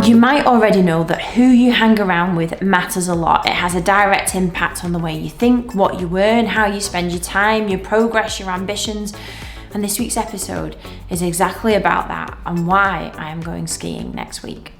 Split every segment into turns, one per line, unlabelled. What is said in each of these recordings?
You might already know that who you hang around with matters a lot. It has a direct impact on the way you think, what you earn, how you spend your time, your progress, your ambitions. And this week's episode is exactly about that and why I am going skiing next week.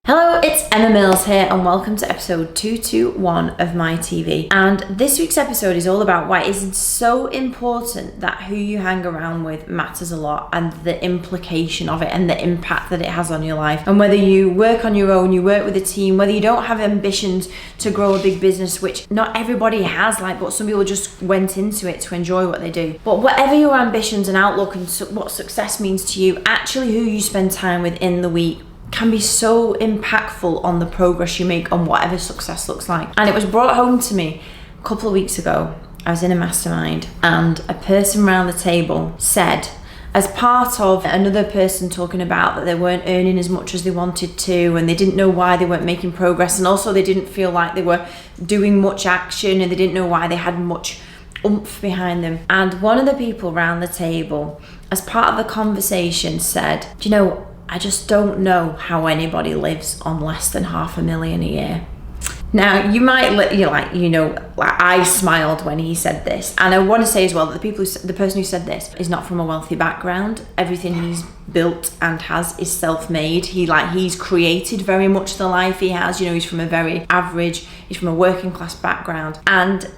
Hello, it's Emma Mills here and welcome to episode 221 of MiTV. And this week's episode is all about why it is so important that who you hang around with matters a lot and the implication of it and the impact that it has on your life. And whether you work on your own, you work with a team, whether you don't have ambitions to grow a big business, which not everybody has, but some people just went into it to enjoy what they do. But whatever your ambitions and outlook and what success means to you, actually who you spend time with in the week can be so impactful on the progress you make on whatever success looks like. And it was brought home to me a couple of weeks ago. I was in a mastermind and a person around the table said, as part of another person talking about that they weren't earning as much as they wanted to and they didn't know why they weren't making progress, and also they didn't feel like they were doing much action and they didn't know why they had much oomph behind them. And one of the people around the table, as part of the conversation, said, do you know, I just don't know how anybody lives on less than $500,000 a year. Now, you might, I smiled when he said this. And I want to say as well that the person who said this is not from a wealthy background. Everything he's built and has is self-made. He's created very much the life he has. He's from a very average, he's from a working class background. And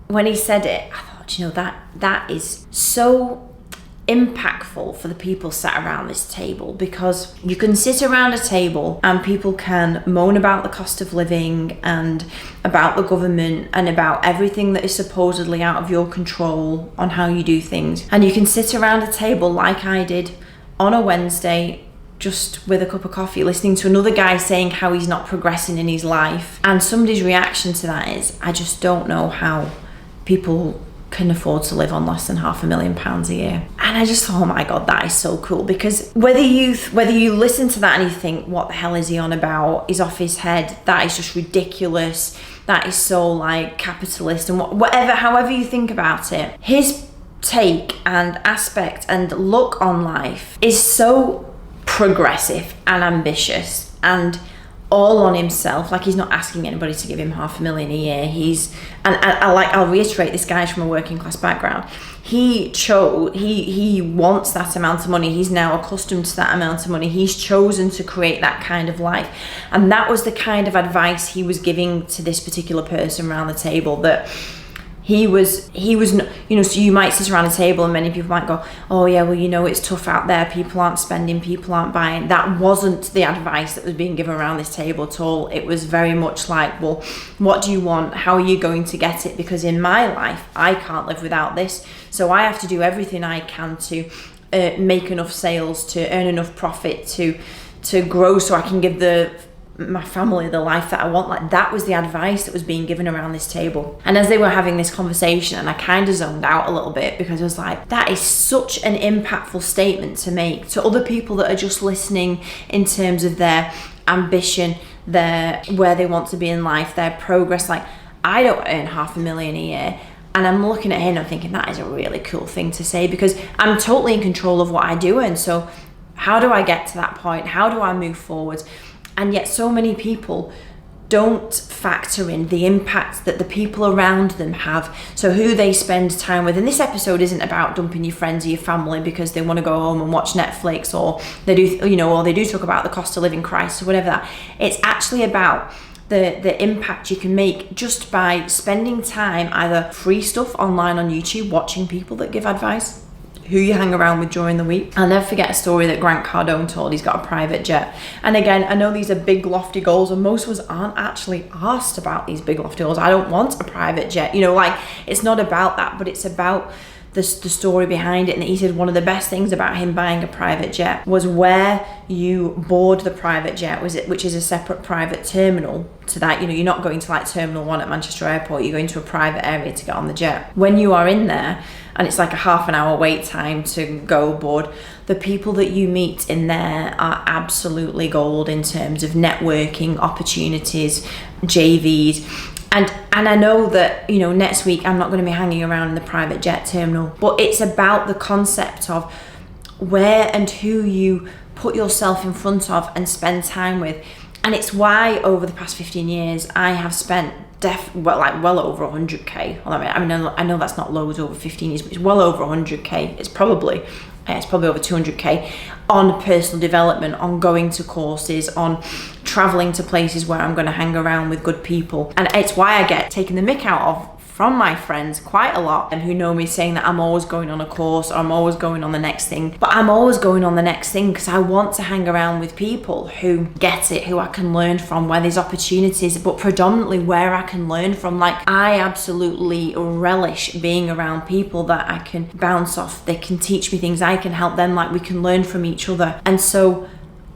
when he said it, I thought, that is so impactful for the people sat around this table, because you can sit around a table and people can moan about the cost of living and about the government and about everything that is supposedly out of your control on how you do things. And you can sit around a table like I did on a Wednesday, just with a cup of coffee, listening to another guy saying how he's not progressing in his life. And somebody's reaction to that is, I just don't know how people can afford to live on less than £500,000 a year. And I just thought, oh my God, that is so cool. Because whether you listen to that and you think, what the hell is he on about? He's off his head. That is just ridiculous. That is so capitalist and however you think about it. His take and aspect and look on life is so progressive and ambitious and all on himself. He's not asking anybody to give him $500,000 a year. I'll reiterate, this guy's from a working class background. He wants that amount of money. He's now accustomed to that amount of money. He's chosen to create that kind of life. And that was the kind of advice he was giving to this particular person around the table, that he was not, so you might sit around a table and many people might go, oh yeah, well, it's tough out there. People aren't spending, people aren't buying. That wasn't the advice that was being given around this table at all. It was very much well, what do you want? How are you going to get it? Because in my life, I can't live without this. So I have to do everything I can to make enough sales, to earn enough profit, to grow so I can give my family the life that I want. That was the advice that was being given around this table. And as they were having this conversation, and I kind of zoned out a little bit, because I was like, that is such an impactful statement to make to other people that are just listening in terms of their ambition, where they want to be in life, their progress. I don't earn $500,000 a year. And I'm looking at him and I'm thinking, that is a really cool thing to say, because I'm totally in control of what I do. And so how do I get to that point? How do I move forward? And yet so many people don't factor in the impact that the people around them have. So who they spend time with. And this episode isn't about dumping your friends or your family because they want to go home and watch Netflix, or they do talk about the cost of living crisis or whatever that. It's actually about the impact you can make just by spending time, either free stuff online on YouTube, watching people that give advice, who you hang around with during the week. I'll never forget a story that Grant Cardone told. He's got a private jet. And again, I know these are big lofty goals, and most of us aren't actually asked about these big lofty goals. I don't want a private jet. It's not about that, but it's about the story behind it. And he said one of the best things about him buying a private jet was where you board the private jet, which is a separate private terminal to that. You're not going to Terminal 1 at Manchester Airport. You're going to a private area to get on the jet. When you are in there, and it's a half an hour wait time to go aboard, the people that you meet in there are absolutely gold in terms of networking opportunities, JVs, And I know that, you know, next week I'm not going to be hanging around in the private jet terminal, but it's about the concept of where and who you put yourself in front of and spend time with. And it's why over the past 15 years I have spent well over 100k. I know that's not loads over 15 years, but it's well over 100k. It's probably over 200k on personal development, on going to courses, on traveling to places where I'm going to hang around with good people. And it's why I get taken the mick out of from my friends quite a lot, and who know me, saying that I'm always going on a course or I'm always going on the next thing. But I'm always going on the next thing because I want to hang around with people who get it, who I can learn from, where there's opportunities, but predominantly where I can learn from. Like, I absolutely relish being around people that I can bounce off. They can teach me things, I can help them, like we can learn from each other. And so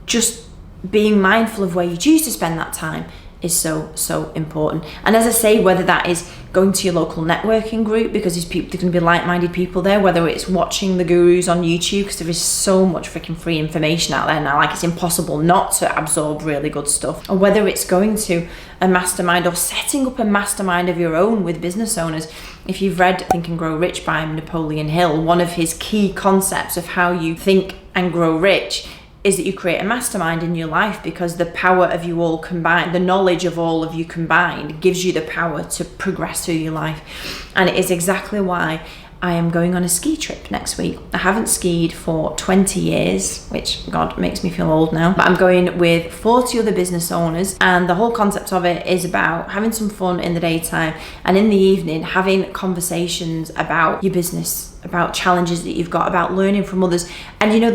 just being mindful of where you choose to spend that time is so important. And as I say, whether that is going to your local networking group because there's going to be like-minded people there, whether it's watching the gurus on YouTube, because there is so much freaking free information out there now, like it's impossible not to absorb really good stuff, or whether it's going to a mastermind or setting up a mastermind of your own with business owners. If you've read Think and Grow Rich by Napoleon Hill, one of his key concepts of how you think and grow rich is that you create a mastermind in your life, because the power of you all combined, the knowledge of all of you combined, gives you the power to progress through your life. And it is exactly why I am going on a ski trip next week. I haven't skied for 20 years, which, God, makes me feel old now. But I'm going with 40 other business owners, and the whole concept of it is about having some fun in the daytime, and in the evening having conversations about your business, about challenges that you've got, about learning from others. And you know,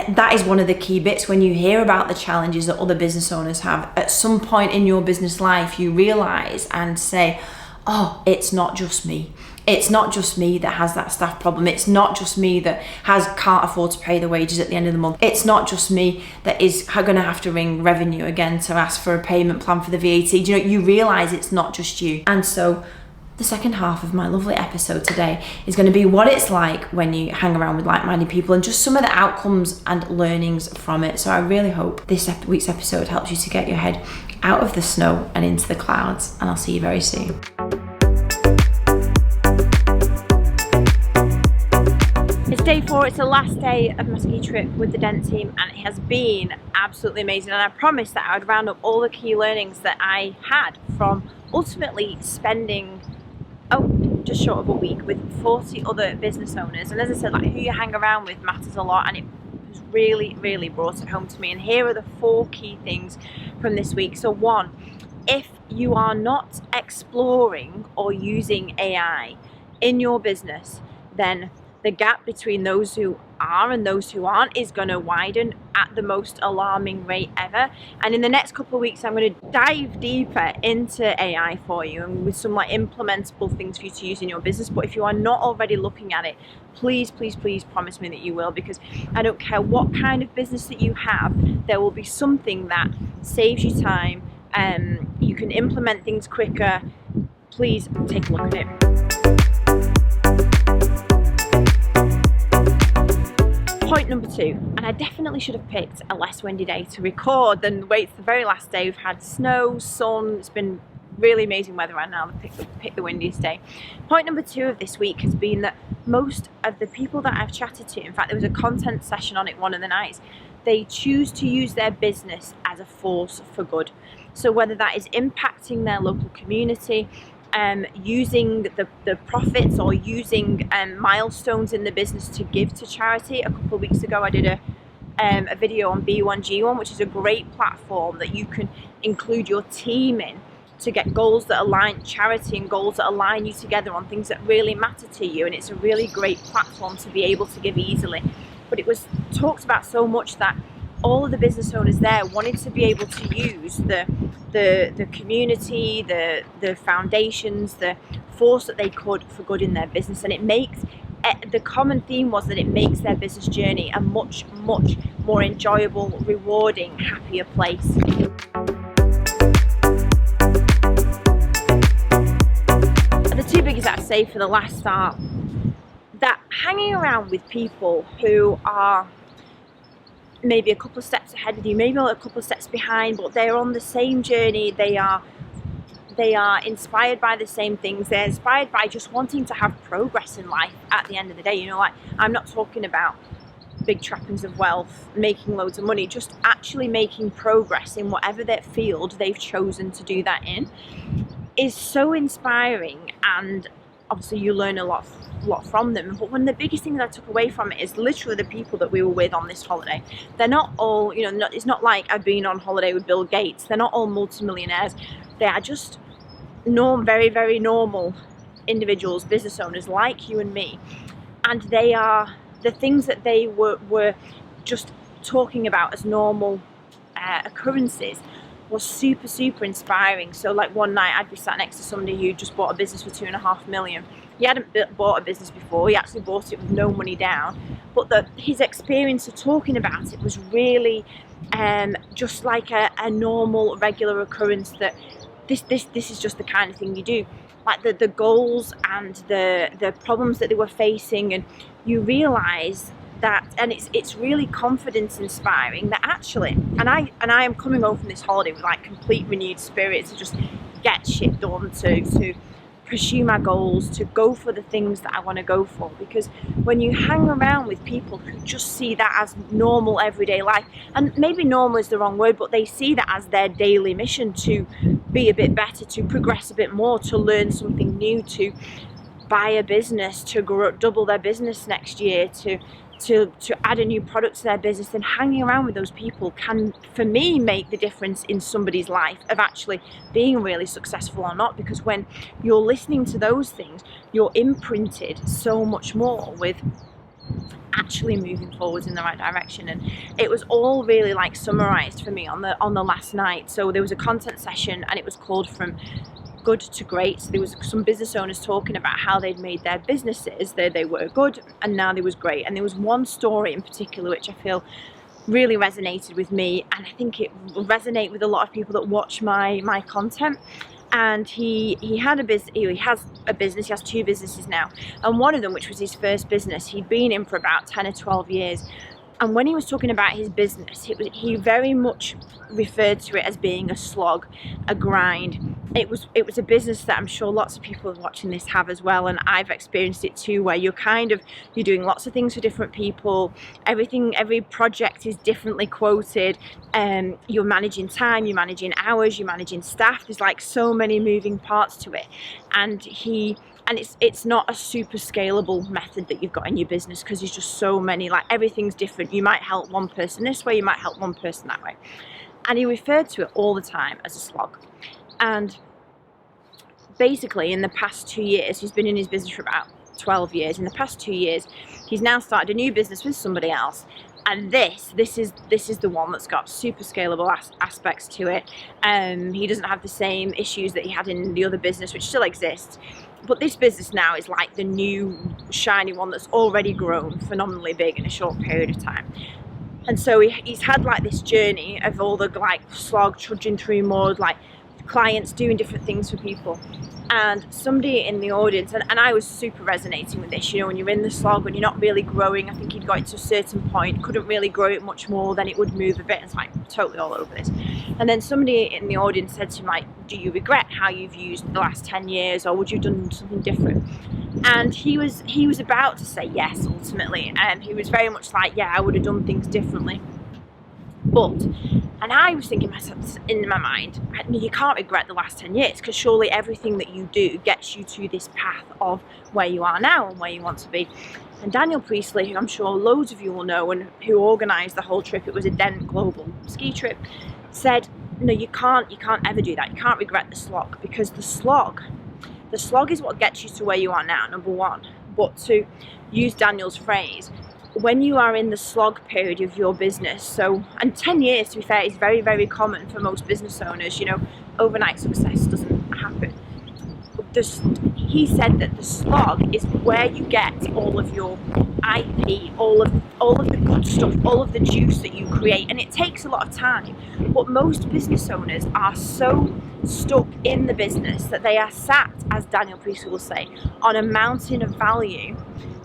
that is one of the key bits. When you hear about the challenges that other business owners have, at some point in your business life, you realize and say, oh, it's not just me. It's not just me that has that staff problem. It's not just me that can't afford to pay the wages at the end of the month. It's not just me that is going to have to ring revenue again to ask for a payment plan for the VAT. You know, you realize it's not just you. And so the second half of my lovely episode today is going to be what it's like when you hang around with like-minded people, and just some of the outcomes and learnings from it. So I really hope this week's episode helps you to get your head out of the snow and into the clouds, and I'll see you very soon. It's day 4, it's the last day of my ski trip with the Dent team, and it has been absolutely amazing. And I promised that I would round up all the key learnings that I had from ultimately spending just short of a week with 40 other business owners. And as I said, like, who you hang around with matters a lot, and it was really brought it home to me. And here are the 4 key things from this week. So 1, if you are not exploring or using AI in your business, then the gap between those who are and those who aren't is going to widen at the most alarming rate ever. And in the next couple of weeks, I'm going to dive deeper into AI for you, and with some like implementable things for you to use in your business. But if you are not already looking at it, please promise me that you will, because I don't care what kind of business that you have, there will be something that saves you time, and you can implement things quicker. Please take a look at it. Point number 2, and I definitely should have picked a less windy day to record than wait to the very last day. We've had snow, sun, it's been really amazing weather right now. Pick the windiest day. Point number 2 of this week has been that most of the people that I've chatted to, in fact there was a content session on it one of the nights, they choose to use their business as a force for good. So whether that is impacting their local community, using the profits, or using milestones in the business to give to charity. A couple of weeks ago I did a video on B1G1, which is a great platform that you can include your team in to get goals that align charity and goals that align you together on things that really matter to you. And it's a really great platform to be able to give easily. But it was talked about so much that all of the business owners there wanted to be able to use the community, the foundations, the force that they could for good in their business. And it makes, the common theme was that it makes their business journey a much more enjoyable, rewarding, happier place. The 2 biggies that I'd say for the last start, that hanging around with people who are maybe a couple of steps ahead of you, maybe a couple of steps behind, but they're on the same journey, they are
They are inspired by the same things. They're inspired by just wanting to have progress in life at the end of the day. You know, like, I'm not talking about big trappings of wealth, making loads of money, just actually making progress in whatever their field they've chosen to do that in is so inspiring. And obviously you learn a lot from them. But one of the biggest things I took away from it is literally the people that we were with on this holiday. They're not all, you know, it's not like I've been on holiday with Bill Gates. They're not all multimillionaires. They are just very, very normal individuals, business owners like you and me. And they are, the things that they were just talking about as normal occurrences was super, super inspiring. So like one night I'd be sat next to somebody who just bought a business for $2.5 million. He hadn't bought a business before. He actually bought it with no money down. But his experience of talking about it was really just like a normal, regular occurrence, that this is just the kind of thing you do. Like the goals and the problems that they were facing, and you realise that, and it's really confidence inspiring that actually, and I am coming home from this holiday with like complete renewed spirit to just get shit done, to pursue my goals, to go for the things that I want to go for. Because when you hang around with people who just see that as normal everyday life, and maybe normal is the wrong word, but they see that as their daily mission to be a bit better, to progress a bit more, to learn something new, to buy a business, to double their business next year, to add a new product to their business, then hanging around with those people can, for me, make the difference in somebody's life of actually being really successful or not. Because when you're listening to those things, you're imprinted so much more with actually moving forwards in the right direction. And it was all really like summarized for me on the last night. So there was a content session and it was called From Good to Great. So there was some business owners talking about how they'd made their businesses, they were good and now they was great. And there was one story in particular which I feel really resonated with me, and I think it will resonate with a lot of people that watch my content. And he has a business, he has two businesses now, and one of them, which was his first business, he'd been in for about 10 or 12 years. And when he was talking about his business, he very much referred to it as being a slog, a grind. It was a business that I'm sure lots of people watching this have as well, and I've experienced it too, where you're doing lots of things for different people. Every project is differently quoted. You're managing time, you're managing hours, you're managing staff. There's like so many moving parts to it, and it's not a super scalable method that you've got in your business, because there's just so many, like everything's different. You might help one person this way, you might help one person that way. And he referred to it all the time as a slog. And basically in the past 2 years, he's been in his business for about 12 years. In the past 2 years, he's now started a new business with somebody else. And this is the one that's got super scalable aspects to it. He doesn't have the same issues that he had in the other business, which still exists. But this business now is like the new shiny one that's already grown phenomenally big in a short period of time. And so he's had like this journey of all the like slog, trudging through mud, like clients doing different things for people. And somebody in the audience, and I was super resonating with this, you know, when you're in the slog, when you're not really growing, I think he'd got to a certain point, couldn't really grow it much more, then it would move a bit. It's like totally all over this. And then somebody in the audience said to him, like, do you regret how you've used the last 10 years, or would you have done something different? And he was about to say yes, ultimately. And he was very much like, yeah, I would have done things differently. But, and I was thinking myself in my mind, you can't regret the last 10 years, because surely everything that you do gets you to this path of where you are now and where you want to be. And Daniel Priestley, who I'm sure loads of you will know, and who organised the whole trip, it was a Dent global ski trip, said, no, you can't ever do that. You can't regret the slog, because the slog is what gets you to where you are now, number one. But to use Daniel's phrase, when you are in the slog period of your business, so, and 10 years, to be fair, is very, very common for most business owners, you know, overnight success doesn't happen. He said that the slog is where you get all of your IP, all of all of the good stuff, all of the juice that you create. And it takes a lot of time, but most business owners are so stuck in the business that they are sat, as Daniel Priestley will say, on a mountain of value.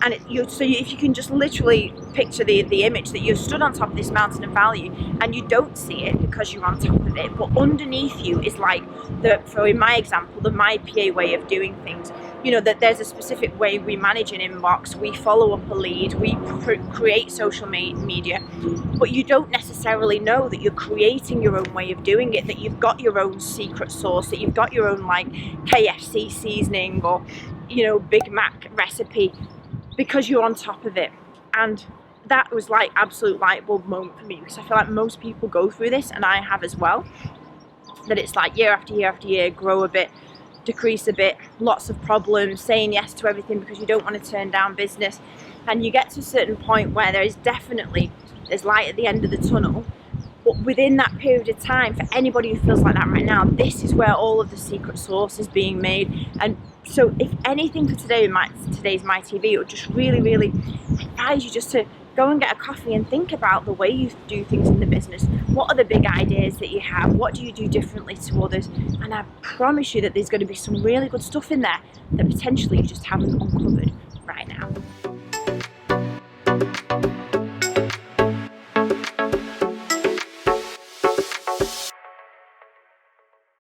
And if you can just literally picture the image that you're stood on top of this mountain of value and you don't see it because you're on top of it, but underneath you is like in my example, the MyPA way of doing things. You know, that there's a specific way we manage an inbox, we follow up a lead, we create social media, but you don't necessarily know that you're creating your own way of doing it, that you've got your own secret sauce, that you've got your own like KFC seasoning or, you know, Big Mac recipe, because you're on top of it. And that was like absolute light bulb moment for me, because I feel like most people go through this, and I have as well, that it's like year after year after year, grow a bit, decrease a bit, lots of problems, saying yes to everything because you don't want to turn down business. And you get to a certain point where there's light at the end of the tunnel. But within that period of time, for anybody who feels like that right now, this is where all of the secret sauce is being made. And so if anything for today's MiTV, it would just really, really advise you just to go and get a coffee and think about the way you do things in the business. What are the big ideas that you have? What do you do differently to others? And I promise you that there's going to be some really good stuff in there that potentially you just haven't uncovered right now.